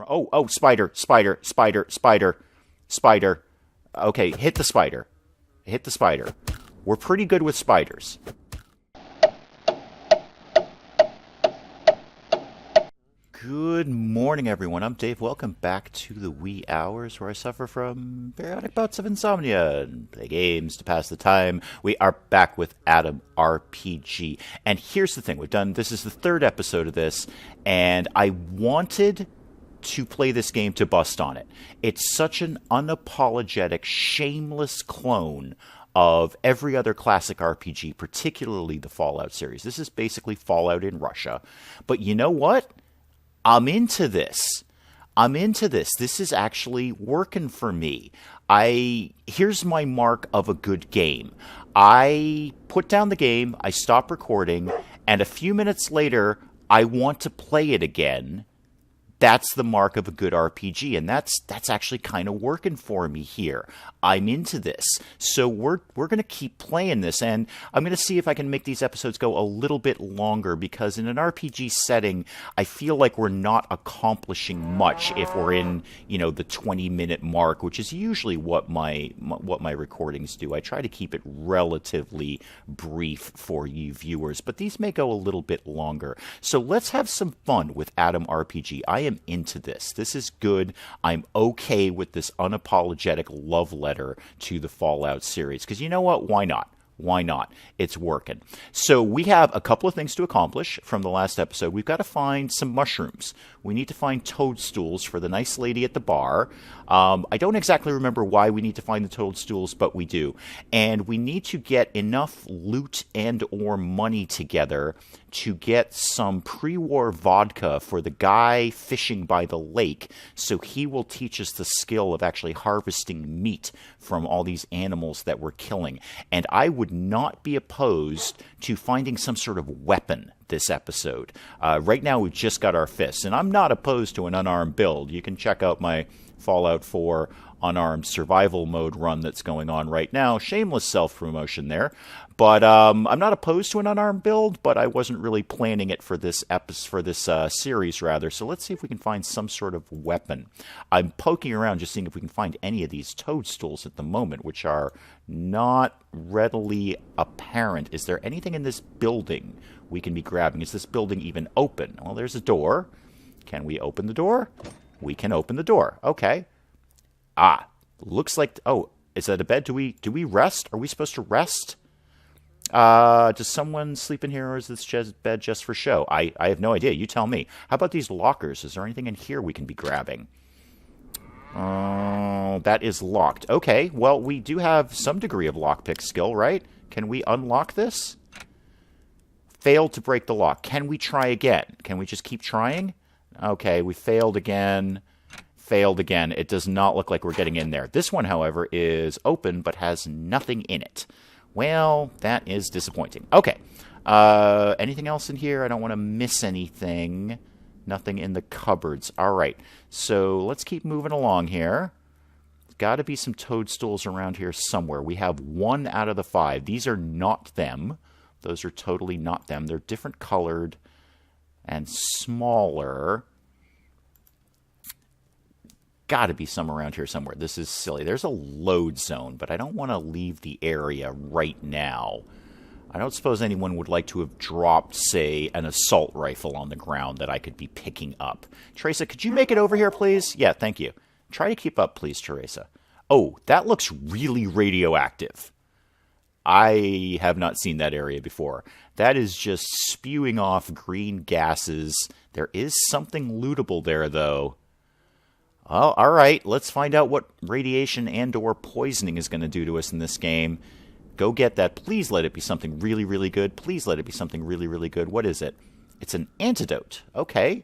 Oh, spider, spider, spider, spider, spider. Okay, hit the spider. Hit the spider. We're pretty good with spiders. Good morning, everyone. I'm Dave. Welcome back to the wee hours where I suffer from periodic bouts of insomnia and play games to pass the time. We are back with A.T.O.M RPG. And here's the thing. This is the third episode of this, and I wanted to play this game to bust on it. It's such an unapologetic, shameless clone of every other classic RPG, particularly the Fallout series. This is basically Fallout in Russia. But you know what? I'm into this. This is actually working for me. Here's my mark of a good game. I put down the game, I stop recording, and a few minutes later, I want to play it again. That's the mark of a good RPG, and that's actually kind of working for me here. I'm into this. So we're going to keep playing this, and I'm going to see if I can make these episodes go a little bit longer, because in an RPG setting, I feel like we're not accomplishing much if we're in, the 20-minute mark, which is usually what my recordings do. I try to keep it relatively brief for you viewers, but these may go a little bit longer. So let's have some fun with A.T.O.M RPG. I am into this. This is good. I'm okay with this unapologetic love letter to the Fallout series. Because you know what? Why not? Why not? It's working. So we have a couple of things to accomplish from the last episode. We've got to find some mushrooms. We need to find toadstools for the nice lady at the bar. I don't exactly remember why we need to find the toadstools, but we do. And we need to get enough loot and or money together to get some pre-war vodka for the guy fishing by the lake, so he will teach us the skill of actually harvesting meat from all these animals that we're killing. And I would not be opposed to finding some sort of weapon this episode. Right now we've just got our fists, and I'm not opposed to an unarmed build. You can check out my Fallout 4 unarmed survival mode run that's going on right now. Shameless self-promotion there. But I'm not opposed to an unarmed build, but I wasn't really planning it for this series, rather. So let's see if we can find some sort of weapon. I'm poking around just seeing if we can find any of these toadstools at the moment, which are not readily apparent. Is there anything in this building we can be grabbing? Is this building even open? Well, there's a door. Can we open the door? We can open the door. Okay. Looks like... Oh, is that a bed? Do we rest? Are we supposed to rest? Does someone sleep in here, or is this bed just for show? I have no idea. You tell me. How about these lockers? Is there anything in here we can be grabbing? That is locked. Okay, well, we do have some degree of lockpick skill, right? Can we unlock this? Failed to break the lock. Can we try again? Can we just keep trying? Okay, we failed again. Failed again. It does not look like we're getting in there. This one, however, is open but has nothing in it. Well, that is disappointing. Okay. Anything else in here? I don't want to miss anything. Nothing in the cupboards. All right. So let's keep moving along here. Got to be some toadstools around here somewhere. We have 1 out of the 5. These are not them. Those are totally not them. They're different colored and smaller. Got to be some around here somewhere. This is silly. There's a load zone, but I don't want to leave the area right now. I don't suppose anyone would like to have dropped, say, an assault rifle on the ground that I could be picking up. Teresa, could you make it over here, please? Yeah, thank you. Try to keep up, please, Teresa. Oh, that looks really radioactive. I have not seen that area before. That is just spewing off green gases. There is something lootable there, though. Well, all right, let's find out what radiation and or poisoning is going to do to us in this game. Go get that. Please let it be something really, really good. Please let it be something really, really good. What is it? It's an antidote. Okay.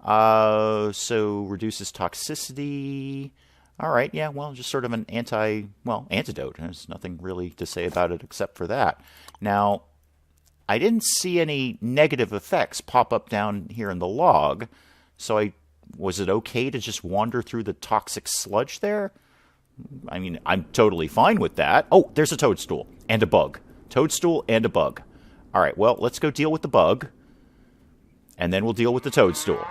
So reduces toxicity. All right, yeah, well, just sort of an antidote. There's nothing really to say about it except for that. Now, I didn't see any negative effects pop up down here in the log, so was it okay to just wander through the toxic sludge there? I mean, I'm totally fine with that. Oh, there's a toadstool and a bug. Toadstool and a bug. All right, well, let's go deal with the bug, and then we'll deal with the toadstool.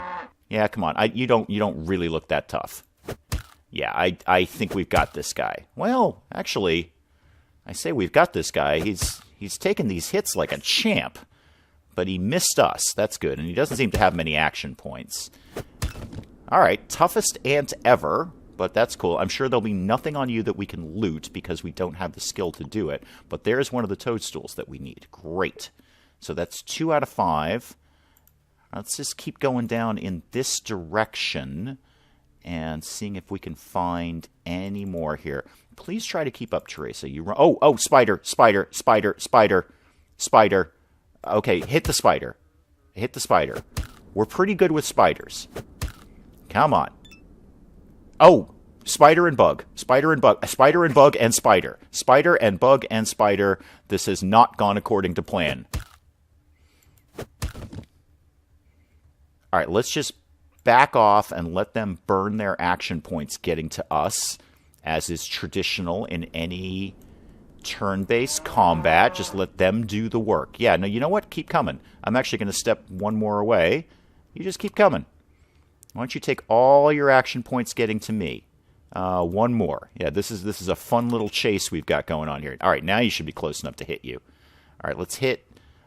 Yeah, come on. You don't really look that tough. Yeah, I think we've got this guy. Well, actually, I say we've got this guy. He's taken these hits like a champ, but he missed us. That's good, and he doesn't seem to have many action points. All right, toughest ant ever, but that's cool. I'm sure there'll be nothing on you that we can loot because we don't have the skill to do it, but there's one of the toadstools that we need. Great. So that's 2 out of 5. Let's just keep going down in this direction and seeing if we can find any more here. Please try to keep up, Teresa. Oh, spider. Okay, hit the spider. Hit the spider. We're pretty good with spiders. Come on. Oh, spider and bug. Spider and bug. Spider and bug and spider. Spider and bug and spider. This has not gone according to plan. All right, let's just back off and let them burn their action points getting to us, as is traditional in any turn-based combat. Just let them do the work. Yeah, no, you know what? Keep coming. I'm actually going to step one more away. You just keep coming. Why don't you take all your action points getting to me? One more. Yeah, this is a fun little chase we've got going on here. All right, now you should be close enough to hit you. All right, let's hit.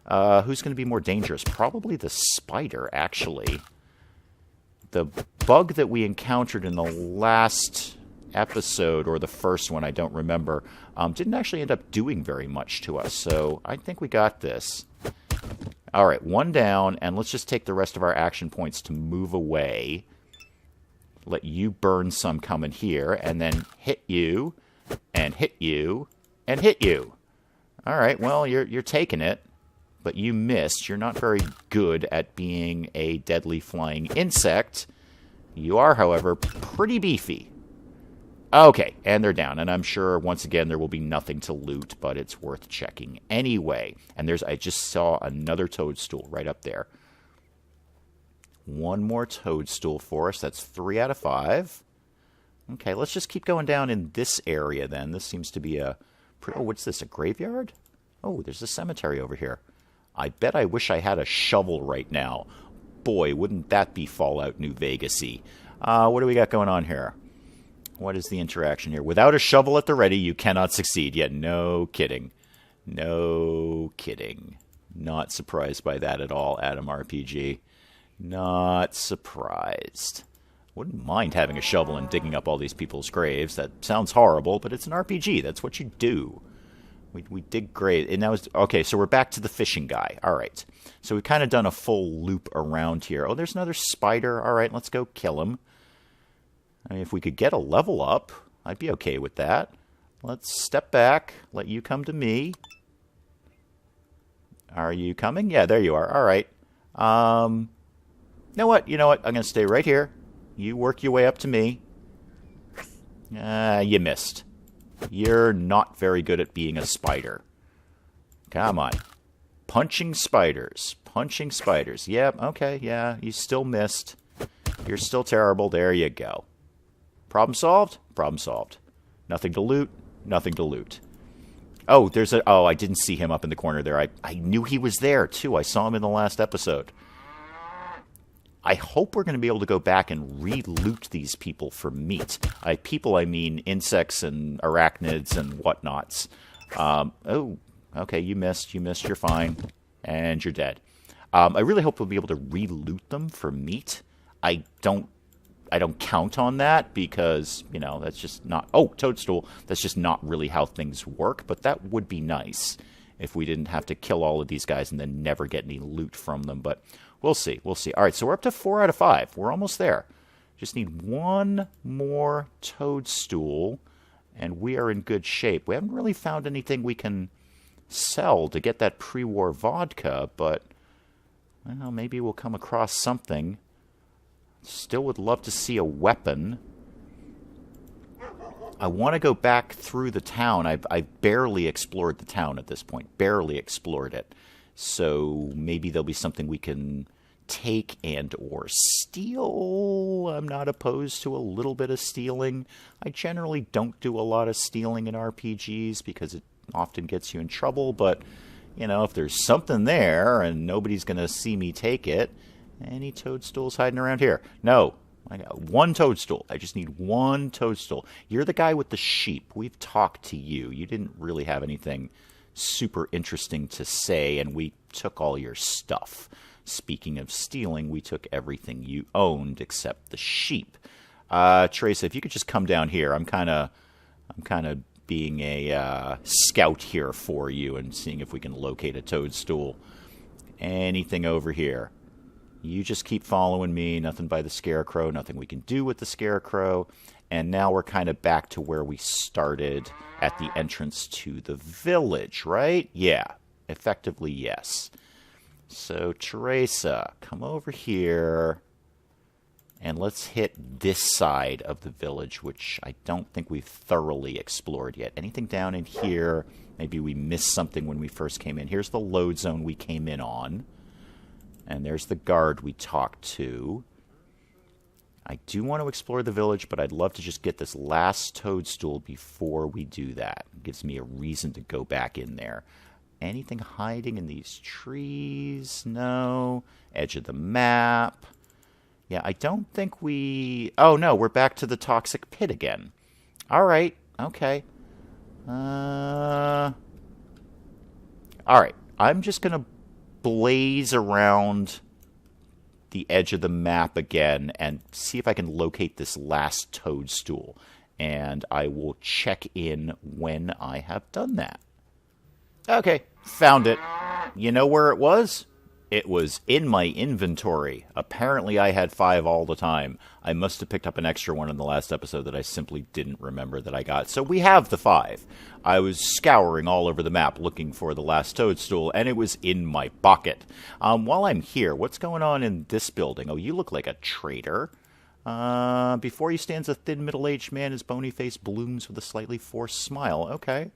Who's going to be more dangerous? Probably the spider, actually. The bug that we encountered in the last episode, or the first one, I don't remember, didn't actually end up doing very much to us, so I think we got this. All right, one down, and let's just take the rest of our action points to move away. Let you burn some coming here, and then hit you, and hit you, and hit you. All right, well, you're taking it, but you missed. You're not very good at being a deadly flying insect. You are, however, pretty beefy. Okay, and they're down, and I'm sure, once again, there will be nothing to loot, but it's worth checking anyway. And I just saw another toadstool right up there. One more toadstool for us. That's 3 out of 5. Okay, let's just keep going down in this area, then. This seems to be a... Oh, what's this, a graveyard? Oh, there's a cemetery over here. I bet I wish I had a shovel right now. Boy, wouldn't that be Fallout New Vegas-y. What do we got going on here? What is the interaction here? Without a shovel at the ready, you cannot succeed. Yeah, no kidding. No kidding. Not surprised by that at all, Adam RPG. Not surprised. Wouldn't mind having a shovel and digging up all these people's graves. That sounds horrible, but it's an RPG. That's what you do. We dig graves. And that was... Okay, so we're back to the fishing guy. All right. So we've kind of done a full loop around here. Oh, there's another spider. All right, let's go kill him. I mean, if we could get a level up, I'd be okay with that. Let's step back. Let you come to me. Are you coming? Yeah, there you are. All right. You know what? I'm going to stay right here. You work your way up to me. You missed. You're not very good at being a spider. Come on. Punching spiders. Punching spiders. Yep, okay, yeah. You still missed. You're still terrible. There you go. Problem solved? Problem solved. Nothing to loot. Nothing to loot. Oh, I didn't see him up in the corner there. I knew he was there, too. I saw him in the last episode. I hope we're going to be able to go back and re-loot these people for meat. I mean insects and arachnids and whatnots. Oh, okay, you missed. You're fine. And you're dead. I really hope we'll be able to re-loot them for meat. I don't count on that because, that's just not... Oh, Toadstool. That's just not really how things work, but that would be nice if we didn't have to kill all of these guys and then never get any loot from them, but we'll see. We'll see. All right, so we're up to 4 out of 5. We're almost there. Just need one more Toadstool, and we are in good shape. We haven't really found anything we can sell to get that pre-war vodka, but well, maybe we'll come across something. Still would love to see a weapon. I want to go back through the town. I've barely explored the town at this point. Barely explored it. So maybe there'll be something we can take and or steal. I'm not opposed to a little bit of stealing. I generally don't do a lot of stealing in RPGs because it often gets you in trouble. But, if there's something there and nobody's going to see me take it, Any toadstools hiding around here? No. I got one toadstool. I just need one toadstool. You're the guy with the sheep. We've talked to you. You didn't really have anything super interesting to say, and we took all your stuff. Speaking of stealing, we took everything you owned except the sheep. Teresa, if you could just come down here. I'm kind of being a scout here for you and seeing if we can locate a toadstool. Anything over here? You just keep following me. Nothing by the scarecrow. Nothing we can do with the scarecrow. And now we're kind of back to where we started at the entrance to the village, right? Yeah. Effectively, yes. So, Teresa, come over here. And let's hit this side of the village, which I don't think we've thoroughly explored yet. Anything down in here? Maybe we missed something when we first came in. Here's the load zone we came in on. And there's the guard we talked to. I do want to explore the village, but I'd love to just get this last toadstool before we do that. It gives me a reason to go back in there. Anything hiding in these trees? No. Edge of the map. Yeah, I don't think we... Oh, no, we're back to the toxic pit again. All right. Okay. All right. I'm just going to blaze around the edge of the map again and see if I can locate this last toadstool. And I will check in when I have done that. Okay, found it. You know where it was? It was in my inventory. Apparently I had 5 all the time. I must have picked up an extra one in the last episode that I simply didn't remember that I got. So we have the 5. I was scouring all over the map looking for the last toadstool, and it was in my pocket. While I'm here, what's going on in this building? Oh, you look like a traitor. Before you stands a thin middle-aged man. His bony face blooms with a slightly forced smile. Okay.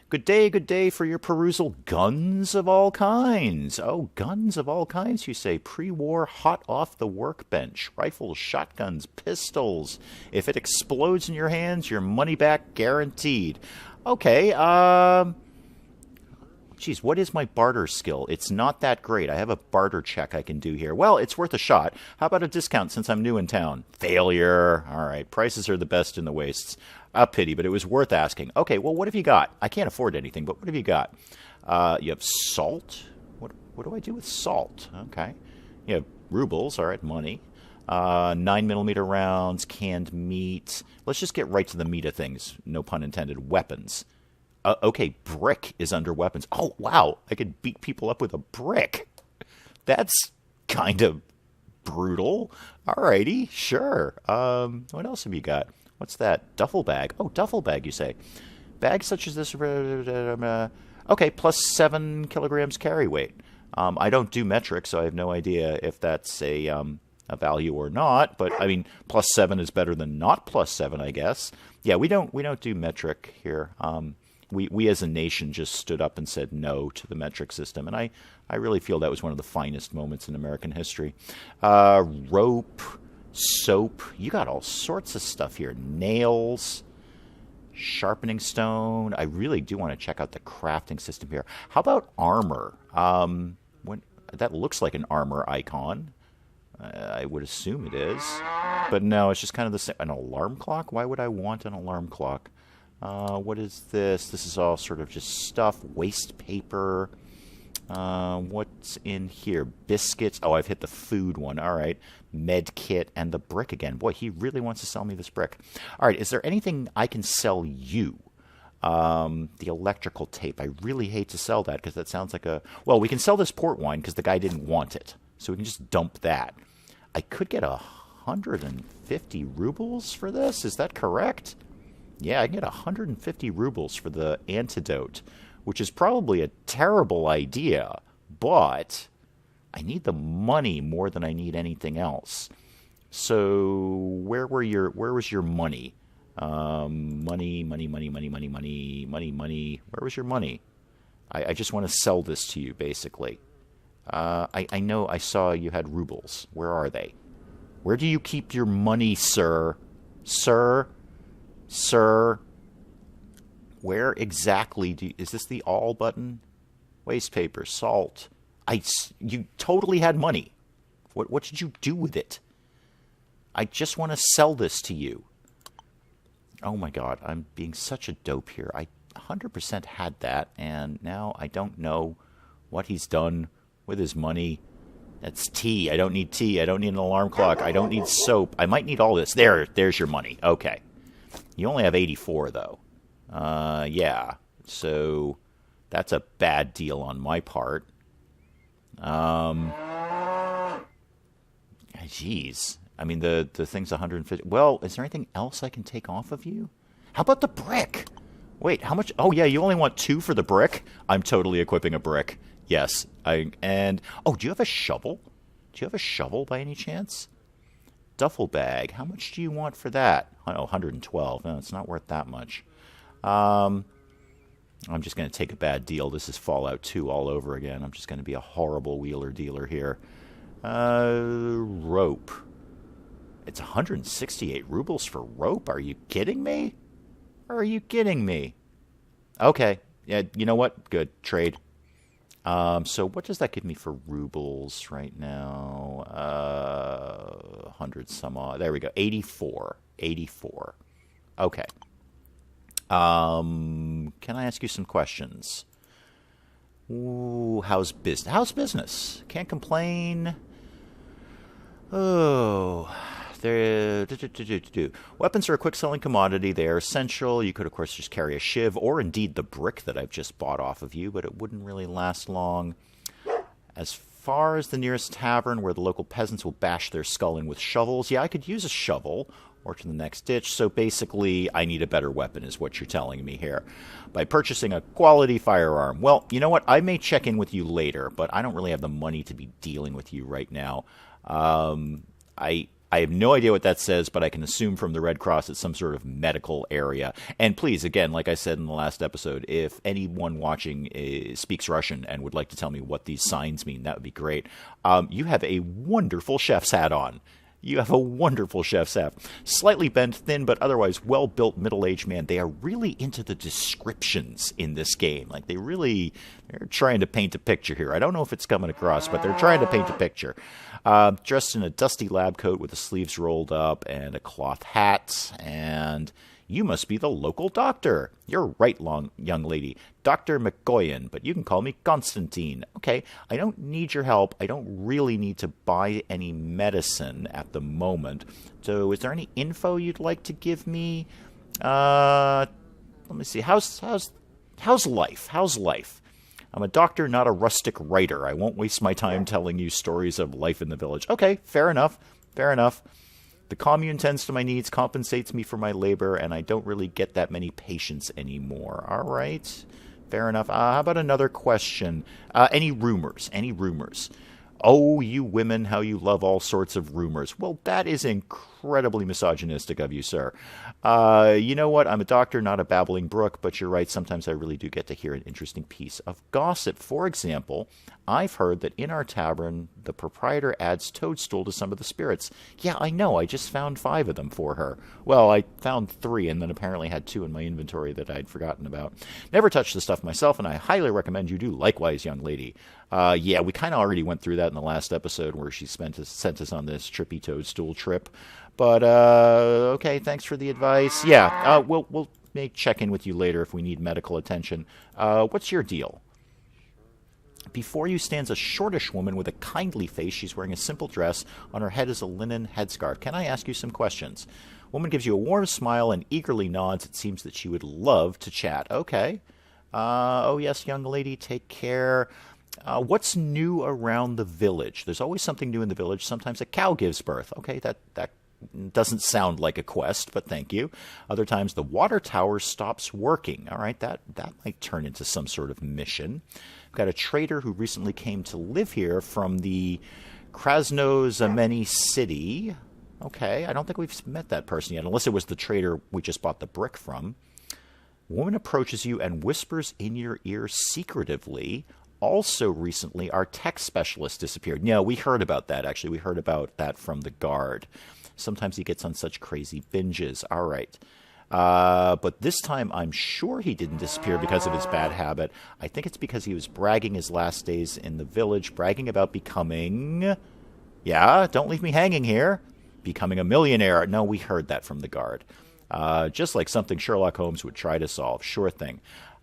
Good day for your perusal. Guns of all kinds. Oh, guns of all kinds, you say. Pre-war, hot off the workbench. Rifles, shotguns, pistols. If it explodes in your hands, your money back guaranteed. Okay, geez, what is my barter skill? It's not that great. I have a barter check I can do here. Well, it's worth a shot. How about a discount since I'm new in town? Failure. All right, prices are the best in the wastes. A pity, but it was worth asking. Okay, well, what have you got? I can't afford anything, but what have you got? You have salt. What do I do with salt? Okay. You have rubles, all right, money. 9mm rounds, canned meat. Let's just get right to the meat of things. No pun intended. Weapons. Okay, brick is under weapons. Oh, wow. I could beat people up with a brick. That's kind of brutal. Alrighty, sure. What else have you got? What's that? Duffel bag. Oh, duffel bag, you say. Bags such as this... okay, plus 7 kilograms carry weight. I don't do metric, so I have no idea if that's a value or not. But, I mean, plus 7 is better than not plus 7, I guess. Yeah, we don't do metric here. We as a nation just stood up and said no to the metric system. And I really feel that was one of the finest moments in American history. Rope... soap. You got all sorts of stuff here. Nails, sharpening stone. I really do want to check out the crafting system here. How about armor? That looks like an armor icon. I would assume it is. But no, it's just kind of the same. An alarm clock? Why would I want an alarm clock? What is this? This is all sort of just stuff. Waste paper. What's in here? Biscuits. Oh, I've hit the food one. All right. Med kit and the brick again. Boy, he really wants to sell me this brick. All right. Is there anything I can sell you? The electrical tape. I really hate to sell that because that sounds like a... Well, we can sell this port wine because the guy didn't want it. So we can just dump that. I could get 150 rubles for this. Is that correct? Yeah, I can get 150 rubles for the antidote, which is probably a terrible idea, but I need the money more than I need anything else. So where was your money? Money. Where was your money? I just want to sell this to you, basically. I know I saw you had rubles. Where are they? Where do you keep your money, sir? Sir? Where exactly is this the all button? Waste paper, salt. You totally had money. What did you do with it? I just want to sell this to you. Oh my god, I'm being such a dope here. I 100% had that, and now I don't know what he's done with his money. That's tea. I don't need tea. I don't need an alarm clock. I don't need soap. I might need all this. There's your money. Okay. You only have 84, though. Yeah. So that's a bad deal on my part. Jeez. I mean, the thing's 150. Well, is there anything else I can take off of you? How about the brick? Wait, how much? Oh, yeah, you only want 2 for the brick? I'm totally equipping a brick. Yes. Oh, do you have a shovel? Do you have a shovel by any chance? Duffel bag. How much do you want for that? Oh, 112. No, it's not worth that much. I'm just going to take a bad deal. This is Fallout 2 all over again. I'm just going to be a horrible wheeler dealer here. Rope. It's 168 rubles for rope? Are you kidding me? Are you kidding me? Okay. Yeah, you know what? Good. Trade. So what does that give me for rubles right now? 100 some odd. There we go. 84. 84. Okay. Can I ask you some questions? Ooh, how's business? How's business? Can't complain. Oh, weapons are a quick-selling commodity. They are essential. You could, of course, just carry a shiv, or indeed the brick that I've just bought off of you, but it wouldn't really last long. As far as the nearest tavern where the local peasants will bash their skull in with shovels, yeah, I could use a shovel, or to the next ditch. So basically, I need a better weapon is what you're telling me here. By purchasing a quality firearm. Well, you know what? I may check in with you later, but I don't really have the money to be dealing with you right now. I have no idea what that says, but I can assume from the Red Cross it's some sort of medical area. And please, again, like I said in the last episode, if anyone watching speaks Russian and would like to tell me what these signs mean, that would be great. You have a wonderful chef's hat on. You have a wonderful chef's hat. Slightly bent, thin, but otherwise well-built middle-aged man. They are really into the descriptions in this game. Like, they're trying to paint a picture here. I don't know if it's coming across, but they're trying to paint a picture. Dressed in a dusty lab coat with the sleeves rolled up and a cloth hat, and you must be the local doctor. You're right, young lady. Dr. McGoyan, but you can call me Constantine. Okay, I don't need your help. I don't really need to buy any medicine at the moment. So is there any info you'd like to give me? Let me see. How's life? How's life? I'm a doctor, not a rustic writer. I won't waste my time telling you stories of life in the village. Okay, fair enough. Fair enough. The commune tends to my needs, compensates me for my labor, and I don't really get that many patients anymore. All right. Fair enough. How about another question? Any rumors? Any rumors? Oh, you women, how you love all sorts of rumors. Well, that is incredibly misogynistic of you, sir. You know what? I'm a doctor, not a babbling brook, but you're right. Sometimes I really do get to hear an interesting piece of gossip. For example, I've heard that in our tavern, the proprietor adds Toadstool to some of the spirits. Yeah, I know. I just found 5 of them for her. Well, I found 3 and then apparently had 2 in my inventory that I'd forgotten about. Never touched the stuff myself, and I highly recommend you do likewise, young lady. Yeah, we kind of already went through that in the last episode where she sent us on this trippy Toadstool trip. But, okay, thanks for the advice. Yeah, we'll check in with you later if we need medical attention. What's your deal? Before you stands a shortish woman with a kindly face. She's wearing a simple dress. On her head is a linen headscarf. Can I ask you some questions? Woman gives you a warm smile and eagerly nods. It seems that she would love to chat. Okay. Oh, yes, young lady, take care. What's new around the village? There's always something new in the village. Sometimes a cow gives birth. Okay, that doesn't sound like a quest, but thank you. Other times the water tower stops working. All right, that might turn into some sort of mission. We've got a trader who recently came to live here from the Krasnozameni city. Okay, I don't think we've met that person yet, unless it was the trader we just bought the brick from. Woman approaches you and whispers in your ear secretively. Also recently, our tech specialist disappeared. No, we heard about that, actually. We heard about that from the guard. Sometimes he gets on such crazy binges. All right. But this time, I'm sure he didn't disappear because of his bad habit. I think it's because he was bragging his last days in the village, bragging about becoming Yeah, don't leave me hanging here. Becoming a millionaire. No, we heard that from the guard. Just like something Sherlock Holmes would try to solve. Sure thing.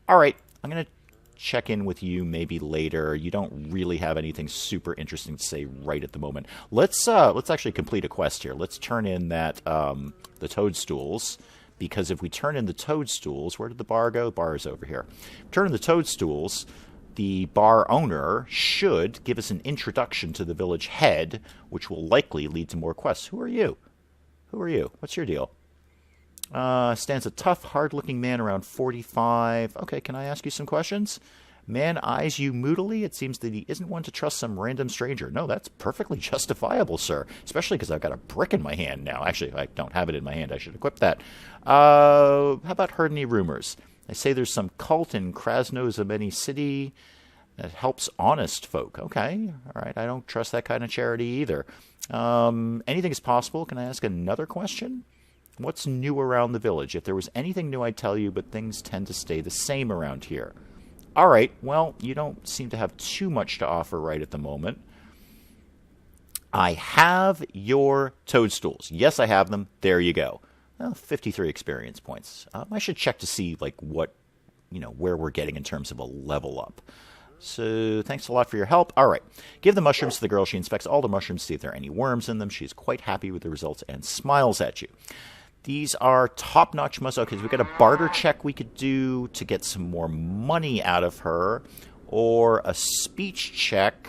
All right, I'm going to check in with you maybe later. You don't really have anything super interesting to say right at the moment. Let's actually complete a quest here. Let's turn in that the Toadstools, because if we turn in the Toadstools, where did the bar go? The bar is over here. Turn in the Toadstools, the bar owner should give us an introduction to the village head, which will likely lead to more quests. Who are you? Who are you? What's your deal? Stands a tough, hard-looking man around 45. Okay, can I ask you some questions? Man eyes you moodily. It seems that he isn't one to trust some random stranger. No, that's perfectly justifiable, sir. Especially because I've got a brick in my hand now. Actually, I don't have it in my hand. I should equip that. How about heard any rumors? They say there's some cult in Krasnozameni City that helps honest folk. Okay, all right. I don't trust that kind of charity either. Anything is possible. Can I ask another question? What's new around the village? If there was anything new, I'd tell you, but things tend to stay the same around here. All right, well, you don't seem to have too much to offer right at the moment. I have your Toadstools. Yes, I have them. There you go. Well, 53 experience points. I should check to see like what, where we're getting in terms of a level up. So thanks a lot for your help. All right. Give the mushrooms to the girl. She inspects all the mushrooms to see if there are any worms in them. She's quite happy with the results and smiles at you. These are top-notch mushrooms. Okay, so we've got a barter check we could do to get some more money out of her, or a speech check.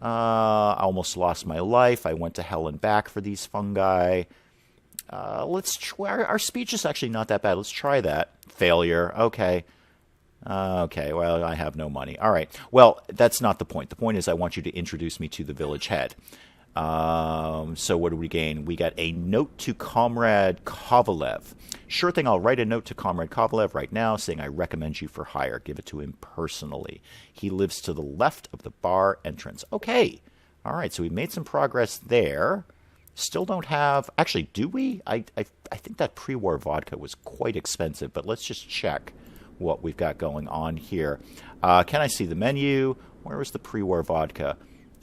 I almost lost my life. I went to hell and back for these fungi. Let's try. Our speech is actually not that bad. Let's try that. Failure. Okay. Okay, well, I have no money. All right. Well, that's not the point. The point is I want you to introduce me to the village head. So what do we gain? We got a note to Comrade Kovalev. Sure thing, I'll write a note to Comrade Kovalev right now saying I recommend you for hire. Give it to him personally. He lives to the left of the bar entrance. Okay. All right, so we made some progress there. Still don't have... Actually, do we? I think that pre-war vodka was quite expensive, but let's just check what we've got going on here. Can I see the menu? Where was the pre-war vodka?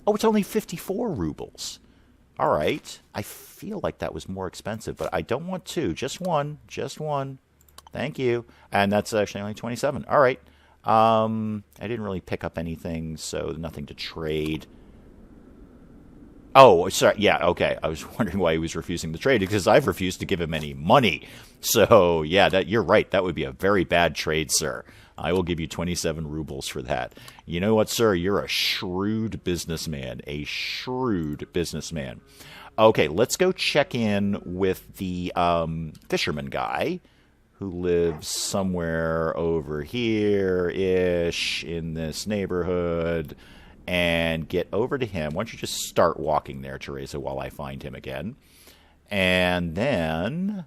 Oh, it's only 54 rubles. All right. I feel like that was more expensive, but I don't want two. Just one. Just one. Thank you. And that's actually only 27. All right. I didn't really pick up anything, so nothing to trade. Oh, sorry. Yeah, okay. I was wondering why he was refusing the trade, because I've refused to give him any money. So, yeah, you're right. That would be a very bad trade, sir. I will give you 27 rubles for that. You know what, sir? You're a shrewd businessman. A shrewd businessman. Okay, let's go check in with the fisherman guy who lives somewhere over here-ish in this neighborhood, and get over to him. Why don't you just start walking there, Teresa, while I find him again. And then,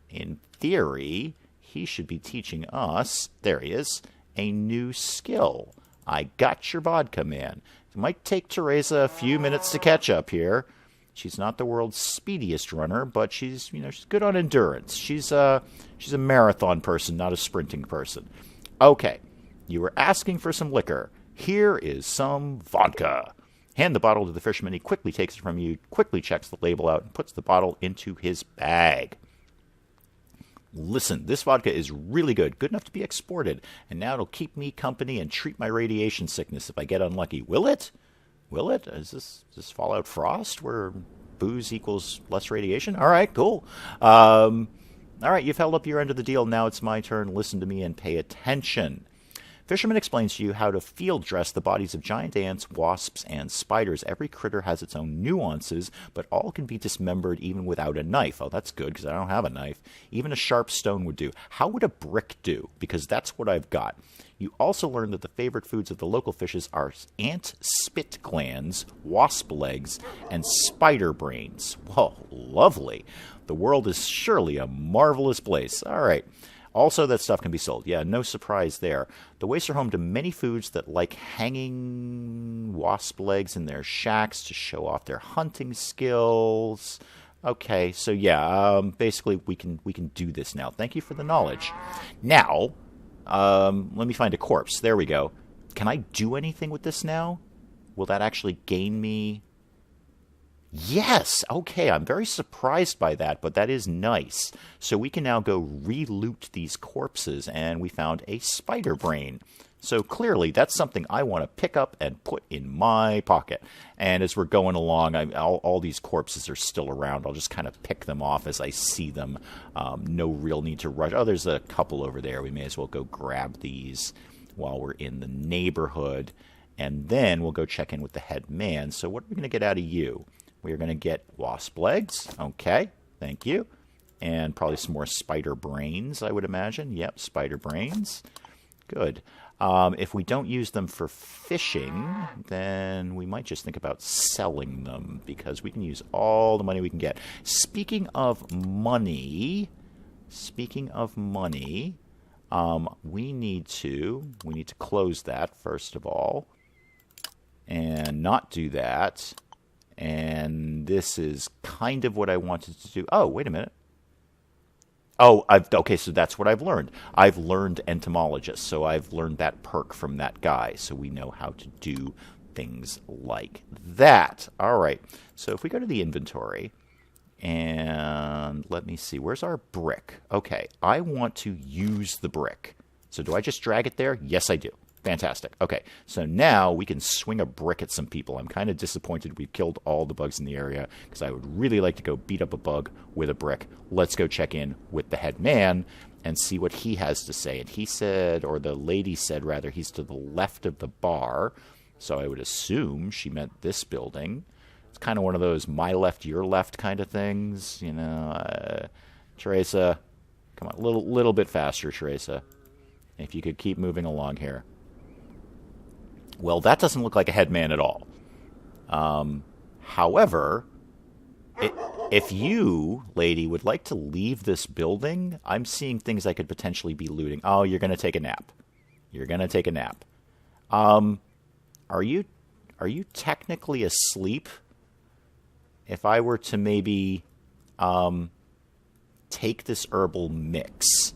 in theory, he should be teaching us, there he is, a new skill. I got your vodka, man. It might take Teresa a few minutes to catch up here. She's not the world's speediest runner, but she's good on endurance. She's a marathon person, not a sprinting person. Okay, you were asking for some liquor. Here is some vodka. Hand the bottle to the fisherman. He quickly takes it from you, quickly checks the label out, and puts the bottle into his bag. Listen, this vodka is really good enough to be exported, and now it'll keep me company and treat my radiation sickness if I get unlucky. Will it? Will it? Is this Fallout Frost, where booze equals less radiation? All right, cool. All right, you've held up your end of the deal. Now it's my turn. Listen to me and pay attention. Fisherman explains to you how to field dress the bodies of giant ants, wasps, and spiders. Every critter has its own nuances, but all can be dismembered even without a knife. Oh, that's good, because I don't have a knife. Even a sharp stone would do. How would a brick do? Because that's what I've got. You also learn that the favorite foods of the local fishes are ant spit glands, wasp legs, and spider brains. Whoa, lovely. The world is surely a marvelous place. All right. Also, that stuff can be sold. Yeah, no surprise there. The wastes are home to many foods that like hanging wasp legs in their shacks to show off their hunting skills. Okay, so yeah, basically we can do this now. Thank you for the knowledge. Now, let me find a corpse. There we go. Can I do anything with this now? Will that actually gain me Yes, okay, I'm very surprised by that, but that is nice. So we can now go re-loot these corpses, and we found a spider brain. So clearly, that's something I want to pick up and put in my pocket. And as we're going along, all these corpses are still around. I'll just kind of pick them off as I see them. No real need to rush. Oh, there's a couple over there. We may as well go grab these while we're in the neighborhood. And then we'll go check in with the head man. So what are we going to get out of you? We're going to get wasp legs. Okay, thank you. And probably some more spider brains, I would imagine. Yep, spider brains. Good. If we don't use them for fishing, then we might just think about selling them because we can use all the money we can get. Speaking of money, we need to close that first of all and not do that. And this is kind of what I wanted to do. Oh, wait a minute. Oh, okay, so that's what I've learned. I've learned entomologist, so I've learned that perk from that guy, so we know how to do things like that. All right, so if we go to the inventory, and let me see, where's our brick? Okay, I want to use the brick. So do I just drag it there? Yes, I do. Fantastic. Okay, so now we can swing a brick at some people. I'm kind of disappointed we've killed all the bugs in the area because I would really like to go beat up a bug with a brick. Let's go check in with the head man and see what he has to say. And he said, or the lady said rather, he's to the left of the bar. So I would assume she meant this building. It's kind of one of those my left, your left kind of things. You know, Teresa, come on, a little bit faster, Teresa. If you could keep moving along here. Well, that doesn't look like a headman at all. However, if you, lady, would like to leave this building, I'm seeing things I could potentially be looting. Oh, you're going to take a nap. You're going to take a nap. Are you technically asleep? If I were to maybe take this herbal mix,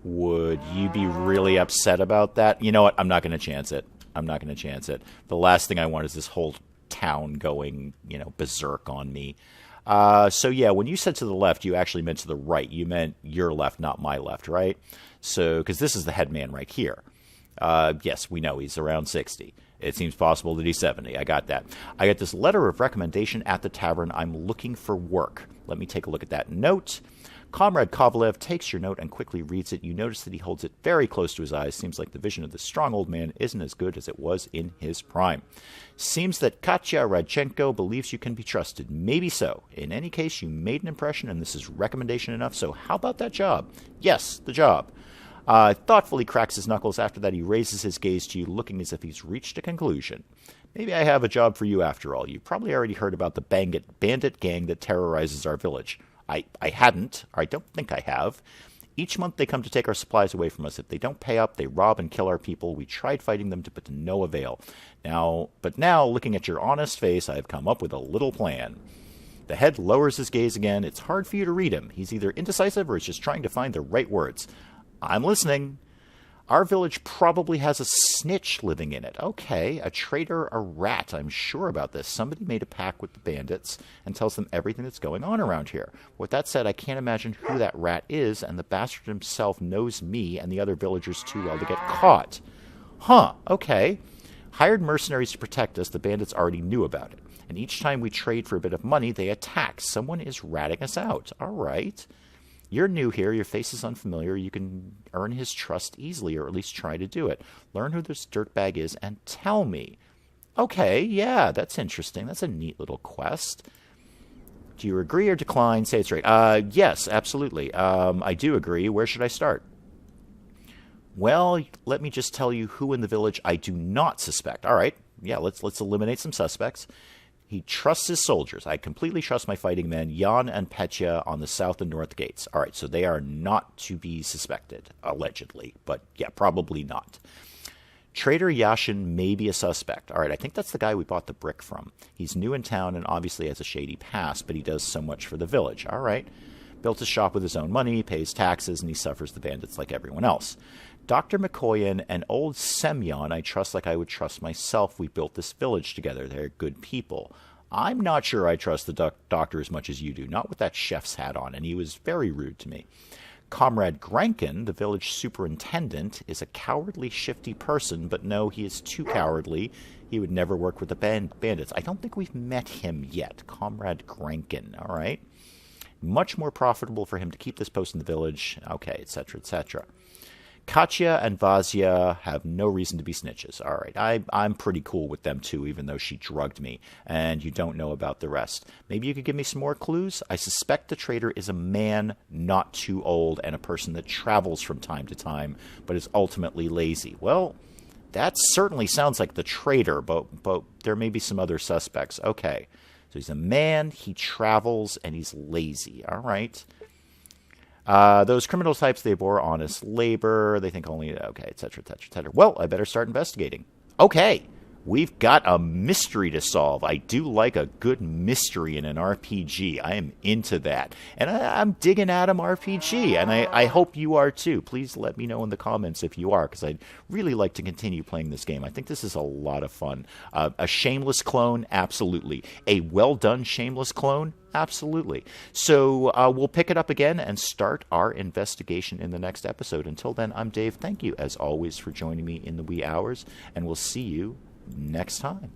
would you be really upset about that? You know what? I'm not going to chance it. The last thing I want is this whole town going, berserk on me. So yeah, when you said to the left, you actually meant to the right. You meant your left, not my left, right? So, because this is the headman right here. Yes, we know he's around 60. It seems possible that he's 70. I got that. I got this letter of recommendation at the tavern. I'm looking for work. Let me take a look at that note. Comrade Kovalev takes your note and quickly reads it. You notice that he holds it very close to his eyes. Seems like the vision of this strong old man isn't as good as it was in his prime. Seems that Katya Radchenko believes you can be trusted. Maybe so. In any case, you made an impression, and this is recommendation enough, so how about that job? Yes, the job. Thoughtfully cracks his knuckles. After that, he raises his gaze to you, looking as if he's reached a conclusion. Maybe I have a job for you after all. You probably already heard about the bandit gang that terrorizes our village. I hadn't, or I don't think I have. Each month they come to take our supplies away from us. If they don't pay up, they rob and kill our people. We tried fighting them, but to no avail. But now, looking at your honest face, I have come up with a little plan. The head lowers his gaze again. It's hard for you to read him. He's either indecisive or he's just trying to find the right words. I'm listening. Our village probably has a snitch living in it. Okay, a traitor, a rat. I'm sure about this. Somebody made a pact with the bandits and tells them everything that's going on around here. With that said, I can't imagine who that rat is, and the bastard himself knows me and the other villagers too well to get caught. Huh, okay. Hired mercenaries to protect us. The bandits already knew about it. And each time we trade for a bit of money, they attack. Someone is ratting us out. All right. You're new here, your face is unfamiliar, you can earn his trust easily, or at least try to do it. Learn who this dirtbag is and tell me. Okay, yeah, that's interesting. That's a neat little quest. Do you agree or decline? Say it's right. Yes, absolutely. I do agree. Where should I start? Well, let me just tell you who in the village I do not suspect. All right, yeah, let's eliminate some suspects. He trusts his soldiers. I completely trust my fighting men, Jan and Petya, on the south and north gates. All right, so they are not to be suspected, allegedly. But, yeah, probably not. Trader Yashin may be a suspect. All right, I think that's the guy we bought the brick from. He's new in town and obviously has a shady past, but he does so much for the village. All right. Built his shop with his own money, pays taxes, and he suffers the bandits like everyone else. Dr. McCoyan and old Semyon I trust like I would trust myself. We built this village together. They're good people. I'm not sure I trust the doctor as much as you do, not with that chef's hat on, and he was very rude to me. Comrade Grankin, the village superintendent, is a cowardly, shifty person, but no, he is too cowardly. He would never work with the bandits. I don't think we've met him yet. Comrade Grankin, all right? Much more profitable for him to keep this post in the village, okay, etc., etc. Katya and Vazia have no reason to be snitches. All right, I'm pretty cool with them too, even though she drugged me, and you don't know about the rest. Maybe you could give me some more clues? I suspect the traitor is a man not too old and a person that travels from time to time, but is ultimately lazy. Well, that certainly sounds like the traitor, but there may be some other suspects. Okay, so he's a man, he travels, and he's lazy. All right. Those criminal types, they bore honest labor. They think only, okay, etc., etc., etc. Well, I better start investigating. Okay, we've got a mystery to solve. I do like a good mystery in an RPG. I am into that. And I'm digging A.T.O.M RPG, and I hope you are too. Please let me know in the comments if you are, because I'd really like to continue playing this game. I think this is a lot of fun. A shameless clone? Absolutely. A well-done shameless clone? Absolutely. So we'll pick it up again and start our investigation in the next episode. Until then, I'm Dave. Thank you, as always, for joining me in the wee hours, and we'll see you next time.